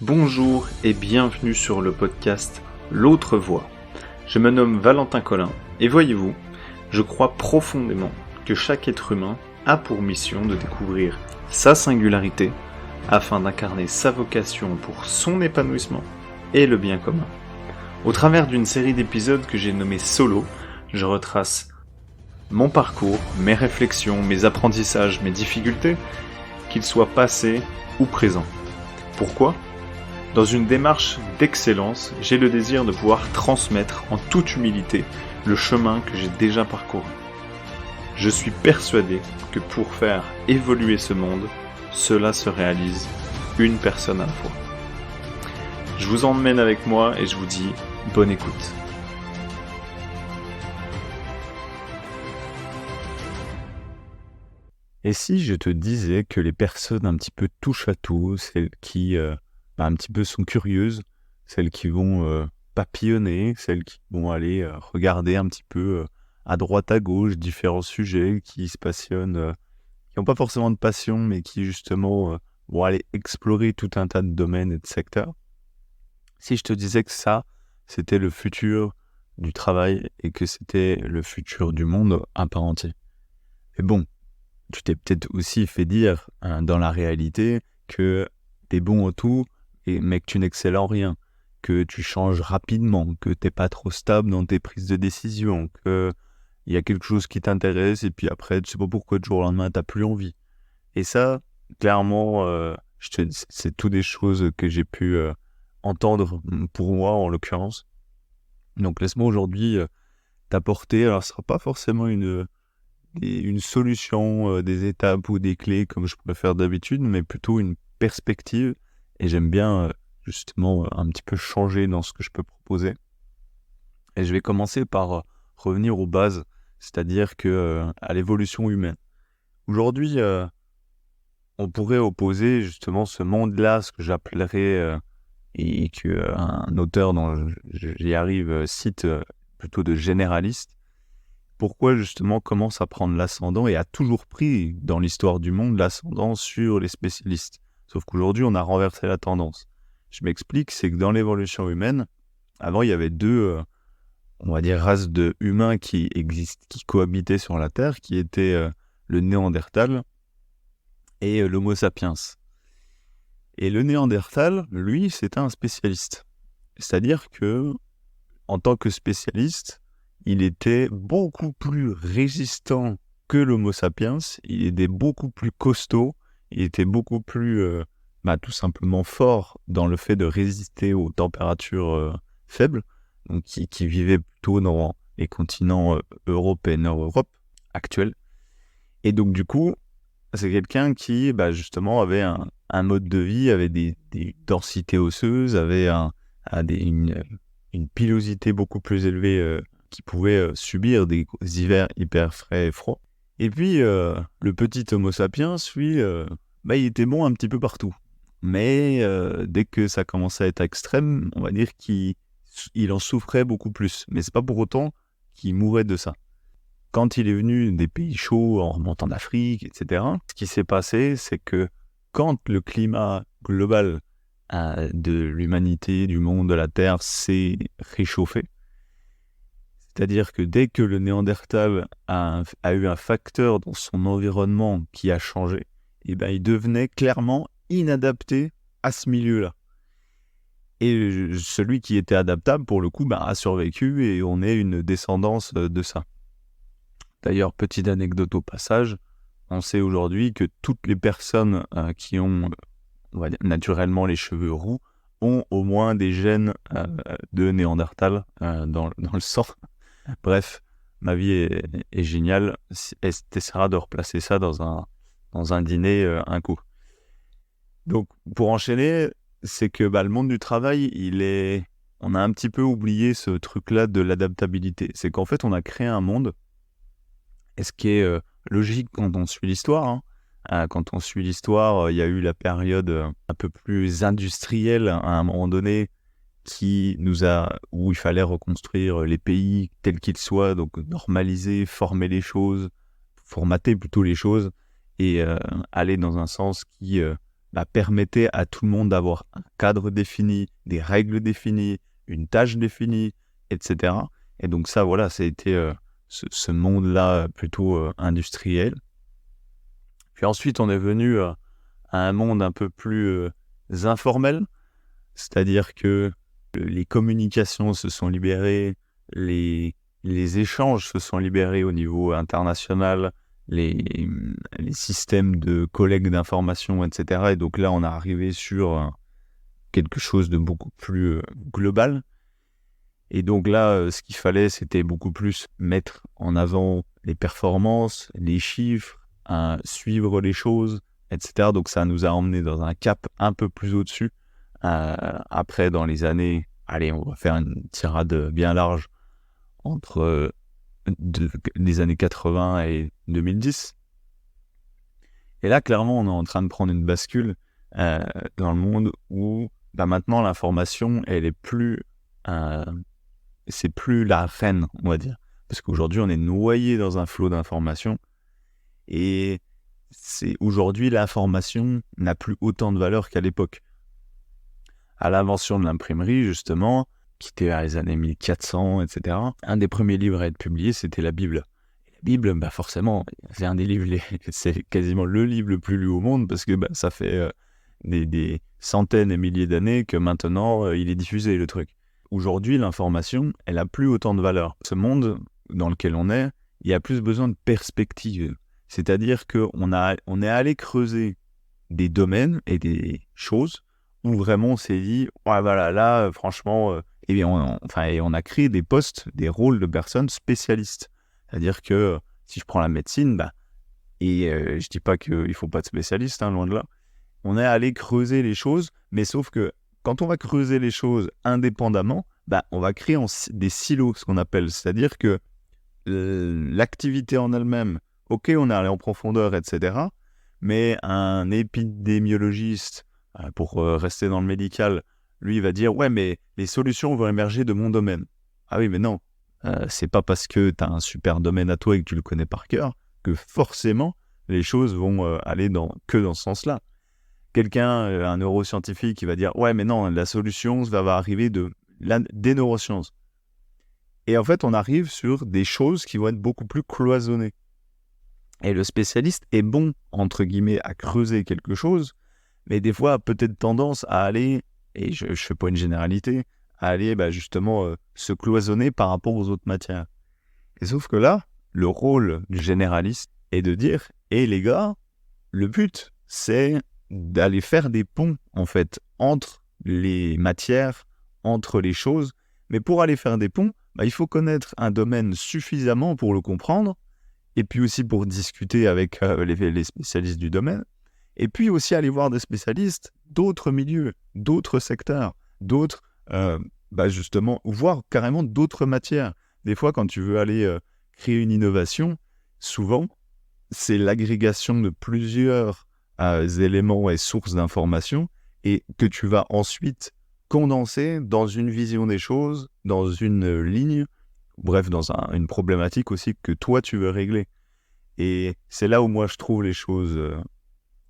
Bonjour et bienvenue sur le podcast L'autre voix. Je me nomme Valentin Collin et voyez-vous, je crois profondément que chaque être humain a pour mission de découvrir sa singularité afin d'incarner sa vocation pour son épanouissement et le bien commun. Au travers d'une série d'épisodes que j'ai nommé Solo, je retrace mon parcours, mes réflexions, mes apprentissages, mes difficultés, qu'ils soient passés ou présents. Pourquoi ? Dans une démarche d'excellence, j'ai le désir de pouvoir transmettre en toute humilité le chemin que j'ai déjà parcouru. Je suis persuadé que pour faire évoluer ce monde, cela se réalise une personne à la fois. Je vous emmène avec moi et je vous dis bonne écoute. Et si je te disais que les personnes un petit peu touche à tout, celles qui un petit peu sont curieuses, celles qui vont papillonner, celles qui vont aller regarder un petit peu à droite à gauche différents sujets, qui se passionnent, qui n'ont pas forcément de passion, mais qui justement vont aller explorer tout un tas de domaines et de secteurs. Si je te disais que ça, c'était le futur du travail et que c'était le futur du monde à part entier. Et bon, tu t'es peut-être aussi fait dire dans la réalité que t'es bon en tout, mais que tu n'excelles en rien, que tu changes rapidement, que t'es pas trop stable dans tes prises de décision, qu'il y a quelque chose qui t'intéresse et puis après, tu sais pas pourquoi du jour au lendemain, t'as plus envie. Et ça, clairement, c'est tout des choses que j'ai pu entendre pour moi en l'occurrence. Donc laisse-moi aujourd'hui t'apporter, alors ce sera pas forcément une solution, des étapes ou des clés comme je pourrais faire d'habitude, mais plutôt une perspective. Et j'aime bien justement un petit peu changer dans ce que je peux proposer. Et je vais commencer par revenir aux bases, c'est-à-dire à l'évolution humaine. Aujourd'hui, on pourrait opposer justement ce monde-là, ce que j'appellerais, et qu'un auteur dont j'y arrive cite plutôt de généraliste. Pourquoi justement commence à prendre l'ascendant et a toujours pris dans l'histoire du monde l'ascendant sur les spécialistes. Sauf qu'aujourd'hui, on a renversé la tendance. Je m'explique, c'est que dans l'évolution humaine, avant, il y avait deux, on va dire, races de humains qui cohabitaient sur la Terre, qui étaient le Néandertal et l'Homo sapiens. Et le Néandertal, lui, c'était un spécialiste. C'est-à-dire que, en tant que spécialiste, il était beaucoup plus résistant que l'Homo sapiens, il était beaucoup plus costaud, il était beaucoup plus, tout simplement fort dans le fait de résister aux températures faibles, donc qui vivait plutôt dans les continents Europe et Nord-Europe actuels. Et donc du coup, c'est quelqu'un qui justement avait un mode de vie, avait des densités osseuses, avait une pilosité beaucoup plus élevée, qui pouvait subir des hivers hyper frais et froids. Et puis, le petit Homo sapiens, lui, il était bon un petit peu partout. Mais dès que ça commençait à être extrême, on va dire qu'il en souffrait beaucoup plus. Mais c'est pas pour autant qu'il mourait de ça. Quand il est venu des pays chauds, en remontant d'Afrique, etc., ce qui s'est passé, c'est que quand le climat global de l'humanité, du monde, de la Terre s'est réchauffé, c'est-à-dire que dès que le Néandertal a eu un facteur dans son environnement qui a changé, il devenait clairement inadapté à ce milieu-là. Et celui qui était adaptable, pour le coup, a survécu et on est une descendance de ça. D'ailleurs, petite anecdote au passage, on sait aujourd'hui que toutes les personnes qui ont, on va dire, naturellement les cheveux roux ont au moins des gènes de Néandertal dans le sang. Bref, ma vie est géniale. T'essaieras de replacer ça dans un dîner un coup. Donc, pour enchaîner, c'est que le monde du travail, on a un petit peu oublié ce truc-là de l'adaptabilité. C'est qu'en fait, on a créé un monde, et ce qui est logique quand on suit l'histoire. Quand on suit l'histoire, il y a eu la période un peu plus industrielle à un moment donné, où il fallait reconstruire les pays tels qu'ils soient, donc normaliser, former les choses, formater plutôt les choses, et aller dans un sens qui permettait à tout le monde d'avoir un cadre défini, des règles définies, une tâche définie, etc. Et donc ça, voilà, ça a été ce monde-là plutôt industriel. Puis ensuite, on est venu à un monde un peu plus informel, c'est-à-dire que les communications se sont libérées, les échanges se sont libérés au niveau international, les systèmes de collecte d'informations, etc. Et donc là, on est arrivé sur quelque chose de beaucoup plus global. Et donc là, ce qu'il fallait, c'était beaucoup plus mettre en avant les performances, les chiffres, suivre les choses, etc. Donc ça nous a emmené dans un cap un peu plus au-dessus. Après, dans les années, allez, on va faire une tirade bien large entre les années 80 et 2010. Et là, clairement, on est en train de prendre une bascule dans le monde où maintenant l'information, elle est plus, c'est plus la reine, on va dire, parce qu'aujourd'hui, on est noyé dans un flot d'informations et aujourd'hui, l'information n'a plus autant de valeur qu'à l'époque. À l'invention de l'imprimerie, justement, qui était vers les années 1400, etc., un des premiers livres à être publié, c'était la Bible. Et la Bible, forcément, c'est un des livres, c'est quasiment le livre le plus lu au monde, parce que ça fait des centaines et milliers d'années que maintenant, il est diffusé, le truc. Aujourd'hui, l'information, elle n'a plus autant de valeur. Ce monde dans lequel on est, il y a plus besoin de perspective. C'est-à-dire qu'on est allé creuser des domaines et des choses où vraiment on s'est dit, ouais, voilà, là, franchement, on a créé des postes, des rôles de personnes spécialistes. C'est-à-dire que si je prends la médecine, je dis pas qu'il ne faut pas de spécialistes, loin de là, on est allé creuser les choses, mais sauf que quand on va creuser les choses indépendamment, on va créer des silos, ce qu'on appelle. C'est-à-dire que l'activité en elle-même, ok, on est allé en profondeur, etc., mais un épidémiologiste, pour rester dans le médical, lui, il va dire « Ouais, mais les solutions vont émerger de mon domaine. » Ah oui, mais non. C'est pas parce que tu as un super domaine à toi et que tu le connais par cœur que forcément les choses vont aller que dans ce sens-là. Quelqu'un, un neuroscientifique, qui va dire « Ouais, mais non, la solution va arriver des neurosciences. » Et en fait, on arrive sur des choses qui vont être beaucoup plus cloisonnées. Et le spécialiste est bon, entre guillemets, à creuser quelque chose, mais des fois a peut-être tendance à aller, et je ne fais pas une généralité, à aller justement se cloisonner par rapport aux autres matières. Et sauf que là, le rôle du généraliste est de dire « Eh les gars, le but, c'est d'aller faire des ponts, en fait, entre les matières, entre les choses. Mais pour aller faire des ponts, il faut connaître un domaine suffisamment pour le comprendre, et puis aussi pour discuter avec les spécialistes du domaine, et puis aussi aller voir des spécialistes d'autres milieux, d'autres secteurs, d'autres, justement, voire carrément d'autres matières. Des fois, quand tu veux aller créer une innovation, souvent, c'est l'agrégation de plusieurs éléments et sources d'informations, et que tu vas ensuite condenser dans une vision des choses, dans une ligne, bref, dans une problématique aussi que toi, tu veux régler. Et c'est là où moi, je trouve les choses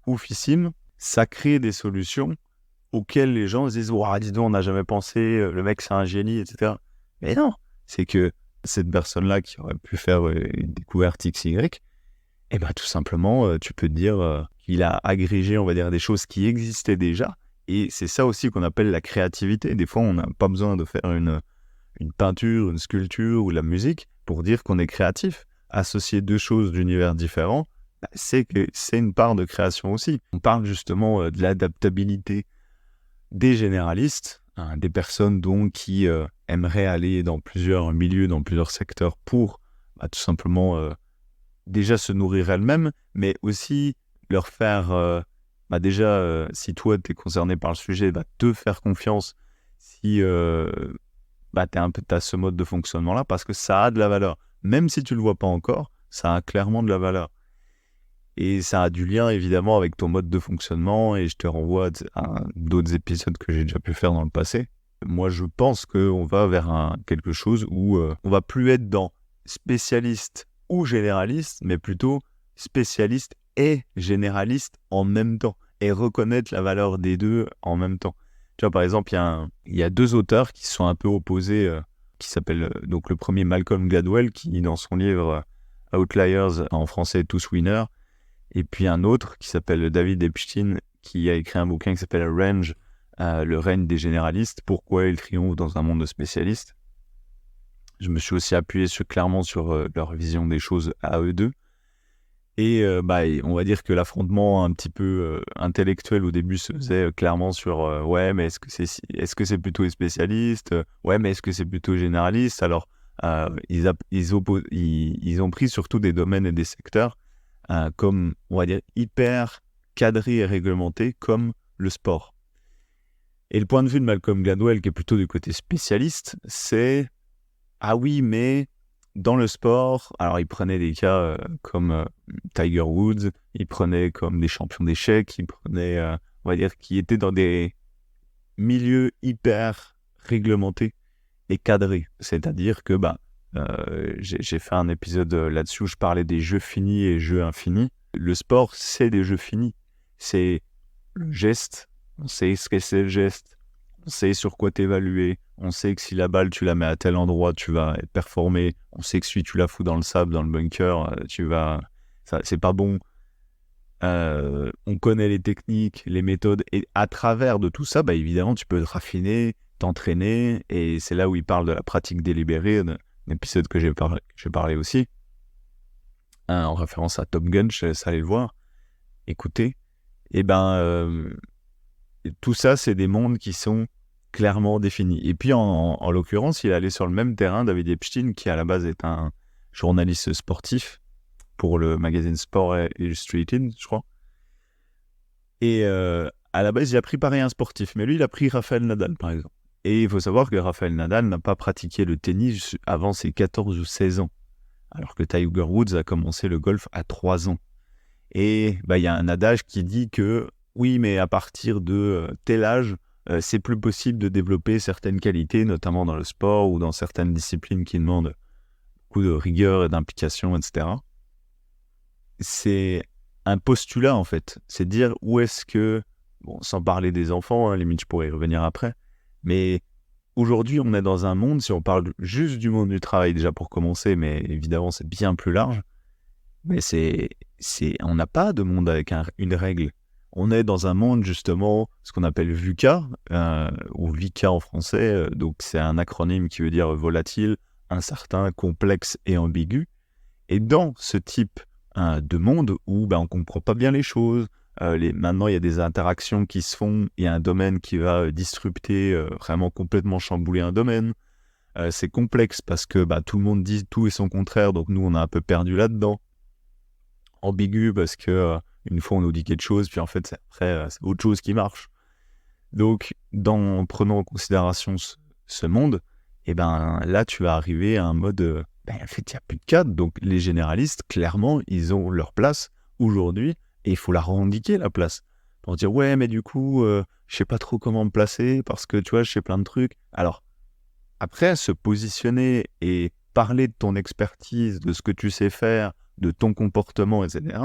oufissimes. Ça crée des solutions auxquelles les gens se disent « Ouah, dis donc, on n'a jamais pensé, le mec, c'est un génie, etc. » Mais non, c'est que cette personne-là qui aurait pu faire une découverte XY, tout simplement, tu peux te dire qu'il a agrégé, on va dire, des choses qui existaient déjà. Et c'est ça aussi qu'on appelle la créativité. Des fois, on n'a pas besoin de faire une peinture, une sculpture ou la musique pour dire qu'on est créatif. Associer deux choses d'univers différents, c'est que c'est une part de création aussi. On parle justement de l'adaptabilité des généralistes, des personnes donc qui aimeraient aller dans plusieurs milieux, dans plusieurs secteurs pour tout simplement déjà se nourrir elles-mêmes, mais aussi leur faire, si toi tu es concerné par le sujet, te faire confiance si t'as ce mode de fonctionnement-là, parce que ça a de la valeur. Même si tu le vois pas encore, ça a clairement de la valeur. Et ça a du lien évidemment avec ton mode de fonctionnement, et je te renvoie à d'autres épisodes que j'ai déjà pu faire dans le passé. Moi, je pense qu'on va vers quelque chose où on va plus être dans spécialiste ou généraliste, mais plutôt spécialiste et généraliste en même temps. et reconnaître la valeur des deux en même temps. Tu vois, par exemple, il y a deux auteurs qui sont un peu opposés, qui s'appellent, donc le premier Malcolm Gladwell, qui dans son livre Outliers, en français Tous Winners, et puis un autre qui s'appelle David Epstein, qui a écrit un bouquin qui s'appelle Range, le règne des généralistes, pourquoi ils triomphent dans un monde de spécialistes. Je me suis aussi appuyé clairement sur leur vision des choses à eux deux. Et on va dire que l'affrontement un petit peu intellectuel au début se faisait clairement sur ouais, mais est-ce que c'est plutôt les spécialistes, ouais, mais est-ce que c'est plutôt généraliste. Alors ils ont pris surtout des domaines et des secteurs comme, on va dire, hyper cadrés et réglementés, comme le sport. Et le point de vue de Malcolm Gladwell, qui est plutôt du côté spécialiste, c'est ah oui, mais dans le sport, alors il prenait des cas comme Tiger Woods, il prenait comme des champions d'échecs, il prenait, on va dire, qui étaient dans des milieux hyper réglementés et cadrés. C'est-à-dire que j'ai fait un épisode là-dessus où je parlais des jeux finis et jeux infinis. Le sport, c'est des jeux finis. C'est le geste, on sait ce que c'est le geste, on sait sur quoi t'évaluer, on sait que si la balle tu la mets à tel endroit, tu vas être performé, on sait que si tu la fous dans le sable, dans le bunker, c'est pas bon. On connaît les techniques, les méthodes, et à travers de tout ça, évidemment, tu peux te raffiner, t'entraîner, et c'est là où il parle de la pratique délibérée, un épisode que j'ai parlé aussi, en référence à Top Gun, je laisse aller le voir, écoutez, et tout ça, c'est des mondes qui sont clairement définis. Et puis, en l'occurrence, il est allé sur le même terrain, David Epstein, qui à la base est un journaliste sportif pour le magazine Sport Illustrated, je crois. Et à la base, il a préparé un sportif, mais lui, il a pris Rafael Nadal, par exemple. Et il faut savoir que Rafael Nadal n'a pas pratiqué le tennis avant ses 14 ou 16 ans, alors que Tiger Woods a commencé le golf à 3 ans. Et il y a un adage qui dit que oui, mais à partir de tel âge, c'est plus possible de développer certaines qualités, notamment dans le sport ou dans certaines disciplines qui demandent beaucoup de rigueur et d'implication, etc. C'est un postulat, en fait. C'est dire où est-ce que, bon, sans parler des enfants, limite je pourrais y revenir après, mais aujourd'hui, on est dans un monde, si on parle juste du monde du travail déjà pour commencer, mais évidemment c'est bien plus large, mais on n'a pas de monde avec une règle. On est dans un monde, justement, ce qu'on appelle VUCA, ou VICA en français. Donc, c'est un acronyme qui veut dire volatile, incertain, complexe et ambigu. Et dans ce type de monde où on ne comprend pas bien les choses, maintenant, il y a des interactions qui se font, il y a un domaine qui va disrupter, vraiment complètement chambouler un domaine. C'est complexe parce que tout le monde dit tout et son contraire, donc nous, on a un peu perdu là-dedans. Ambigu parce que une fois on nous dit quelque chose, puis en fait c'est autre chose qui marche. Donc en prenant en considération ce monde, là tu vas arriver à un mode en fait il n'y a plus de cadre, donc les généralistes clairement ils ont leur place aujourd'hui et il faut la revendiquer la place pour dire ouais mais du coup je sais pas trop comment me placer parce que tu vois je sais plein de trucs. Alors après se positionner et parler de ton expertise, de ce que tu sais faire, de ton comportement, etc.,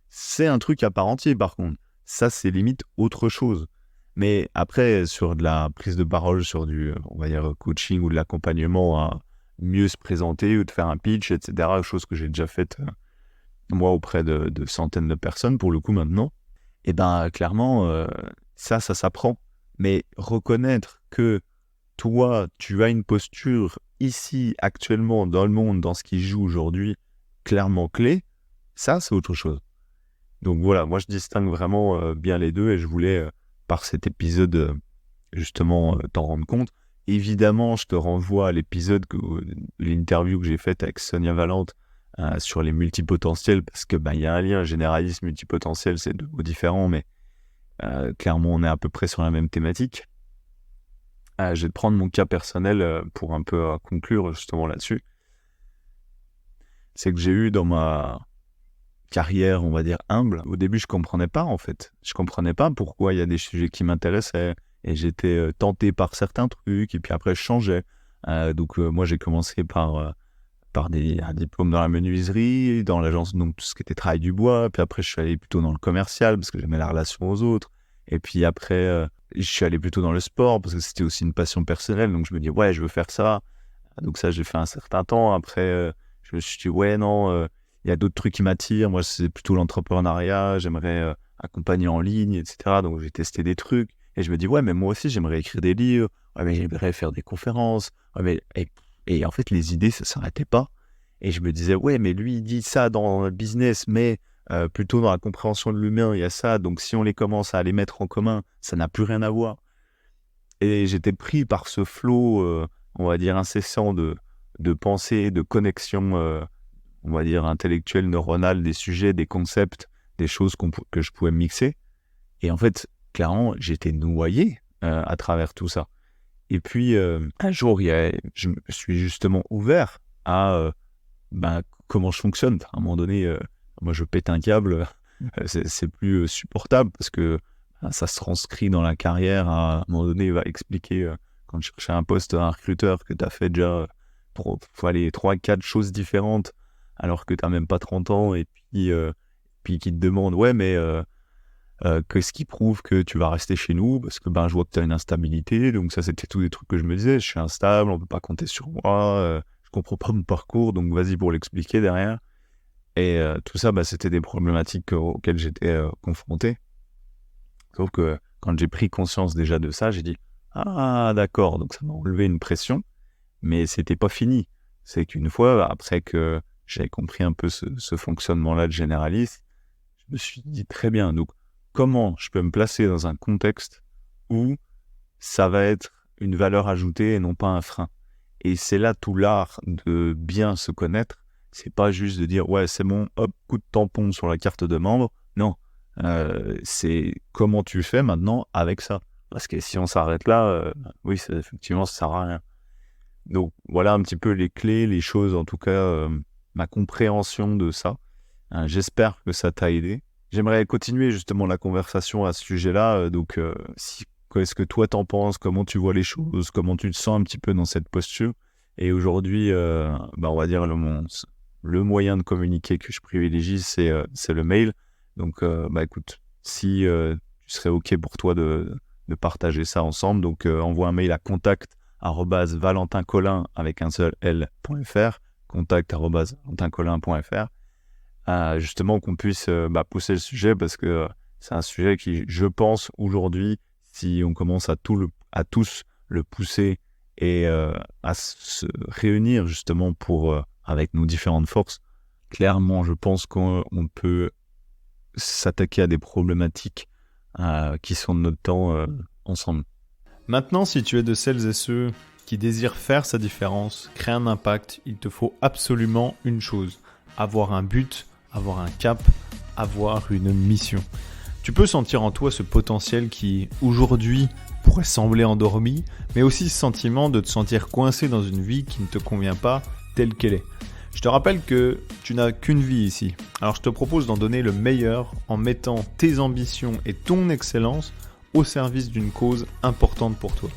c'est un truc à part entière, par contre. Ça, c'est limite autre chose. Mais après, sur de la prise de parole, sur du, on va dire, coaching ou de l'accompagnement à mieux se présenter ou de faire un pitch, etc., chose que j'ai déjà faite, moi, auprès de centaines de personnes, pour le coup, maintenant, et clairement, ça s'apprend. Mais reconnaître que toi, tu as une posture ici, actuellement, dans le monde, dans ce qui joue aujourd'hui, clairement clé, ça, c'est autre chose. Donc voilà, moi, je distingue vraiment bien les deux et je voulais, par cet épisode, justement, t'en rendre compte. Évidemment, je te renvoie à l'interview que j'ai faite avec Sonia Valente sur les multipotentiels parce que y a un lien généraliste, multipotentiel, c'est deux mots différents, mais clairement, on est à peu près sur la même thématique. Je vais te prendre mon cas personnel pour un peu conclure justement là-dessus. C'est que j'ai eu dans ma carrière, on va dire, humble, au début, je comprenais pas, en fait. Je comprenais pas pourquoi il y a des sujets qui m'intéressaient et j'étais tenté par certains trucs et puis après, je changeais. Donc, moi, j'ai commencé par par un diplôme dans la menuiserie, dans l'agence, donc tout ce qui était travail du bois. Puis après, je suis allé plutôt dans le commercial parce que j'aimais la relation aux autres. Et puis après, je suis allé plutôt dans le sport parce que c'était aussi une passion personnelle. Donc je me dis, ouais, je veux faire ça. Donc ça, j'ai fait un certain temps. Après, je me suis dit, ouais, non, il y a d'autres trucs qui m'attirent. Moi, c'est plutôt l'entrepreneuriat. J'aimerais accompagner en ligne, etc. Donc j'ai testé des trucs. Et je me dis, ouais, mais moi aussi, j'aimerais écrire des livres. Ouais, mais j'aimerais faire des conférences. Ouais, et en fait, les idées, ça ne s'arrêtait pas. Et je me disais, ouais, mais lui, il dit ça dans le business, mais plutôt dans la compréhension de l'humain, il y a ça. Donc, si on les commence à les mettre en commun, ça n'a plus rien à voir. Et j'étais pris par ce flot, on va dire, incessant de pensée, de connexion, on va dire, intellectuelle, neuronale, des sujets, des concepts, des choses que je pouvais mixer. Et en fait, clairement, j'étais noyé à travers tout ça. Et puis, un jour, je me suis justement ouvert à comment je fonctionne. À un moment donné, moi, je pète un câble, c'est plus supportable parce que ça se transcrit dans la carrière. À un moment donné, il va expliquer, quand je cherchais un poste à un recruteur, que tu as fait déjà faut aller 3-4 choses différentes alors que tu n'as même pas 30 ans et puis qui te demande, ouais, mais qu'est-ce qui prouve que tu vas rester chez nous? Parce que je vois que tu as une instabilité. Donc ça, c'était tous des trucs que je me disais. Je suis instable, on ne peut pas compter sur moi. Je comprends pas mon parcours, donc vas-y pour l'expliquer derrière. Et tout ça, c'était des problématiques auxquelles j'étais confronté. Sauf que quand j'ai pris conscience déjà de ça, j'ai dit « Ah, d'accord ». Donc ça m'a enlevé une pression, mais c'était pas fini. C'est qu'une fois, après que j'avais compris un peu ce fonctionnement-là de généraliste, je me suis dit très bien, donc comment je peux me placer dans un contexte où ça va être une valeur ajoutée et non pas un frein. Et c'est là tout l'art de bien se connaître. C'est pas juste de dire, ouais, c'est bon, hop, coup de tampon sur la carte de membre. Non, c'est comment tu fais maintenant avec ça. Parce que si on s'arrête là, oui, effectivement, ça sert à rien. Donc, voilà un petit peu les clés, les choses, en tout cas, ma compréhension de ça. J'espère que ça t'a aidé. J'aimerais continuer justement la conversation à ce sujet-là. Donc, qu'est-ce que toi t'en penses? Comment tu vois les choses? Comment tu te sens un petit peu dans cette posture? Et aujourd'hui, on va dire le moyen de communiquer que je privilégie, c'est le mail. Donc, écoute, si tu serais OK pour toi de partager ça ensemble, donc envoie un mail à contact@valentincolin avec un seul l.fr, contact@valentincolin.fr. Justement qu'on puisse pousser le sujet parce que c'est un sujet qui, je pense, aujourd'hui, si on commence à tous le pousser et à se réunir justement avec nos différentes forces, clairement, je pense qu'on peut s'attaquer à des problématiques qui sont de notre temps ensemble. Maintenant, si tu es de celles et ceux qui désirent faire sa différence, créer un impact, il te faut absolument une chose, avoir un but, avoir un cap, avoir une mission. Tu peux sentir en toi ce potentiel qui, aujourd'hui, pourrait sembler endormi, mais aussi ce sentiment de te sentir coincé dans une vie qui ne te convient pas telle qu'elle est. Je te rappelle que tu n'as qu'une vie ici. Alors je te propose d'en donner le meilleur en mettant tes ambitions et ton excellence au service d'une cause importante pour toi.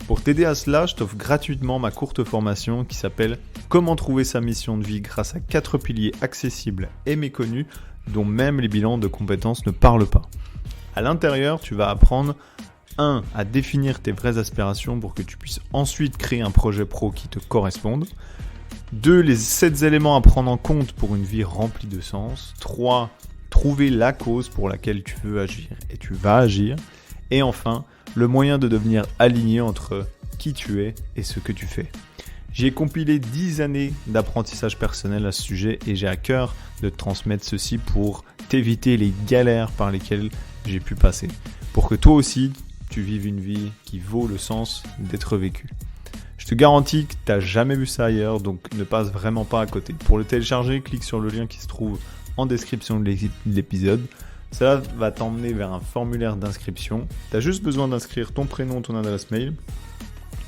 Pour t'aider à cela, je t'offre gratuitement ma courte formation qui s'appelle « Comment trouver sa mission de vie grâce à 4 piliers accessibles et méconnus dont même les bilans de compétences ne parlent pas ». À l'intérieur, tu vas apprendre 1. À définir tes vraies aspirations pour que tu puisses ensuite créer un projet pro qui te corresponde. 2. Les 7 éléments à prendre en compte pour une vie remplie de sens. 3. Trouver la cause pour laquelle tu veux agir et tu vas agir. Et enfin, le moyen de devenir aligné entre qui tu es et ce que tu fais. J'ai compilé 10 années d'apprentissage personnel à ce sujet et j'ai à cœur de te transmettre ceci pour t'éviter les galères par lesquelles j'ai pu passer. Pour que toi aussi, tu vives une vie qui vaut le sens d'être vécue. Je te garantis que tu n'as jamais vu ça ailleurs, donc ne passe vraiment pas à côté. Pour le télécharger, clique sur le lien qui se trouve en description de l'épisode. Cela va t'emmener vers un formulaire d'inscription. Tu as juste besoin d'inscrire ton prénom, ton adresse mail.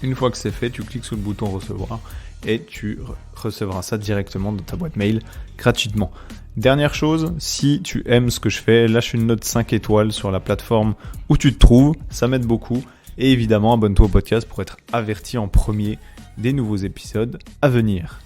Une fois que c'est fait, tu cliques sur le bouton recevoir et tu recevras ça directement dans ta boîte mail gratuitement. Dernière chose, si tu aimes ce que je fais, lâche une note 5 étoiles sur la plateforme où tu te trouves, ça m'aide beaucoup. Et évidemment, abonne-toi au podcast pour être averti en premier des nouveaux épisodes à venir.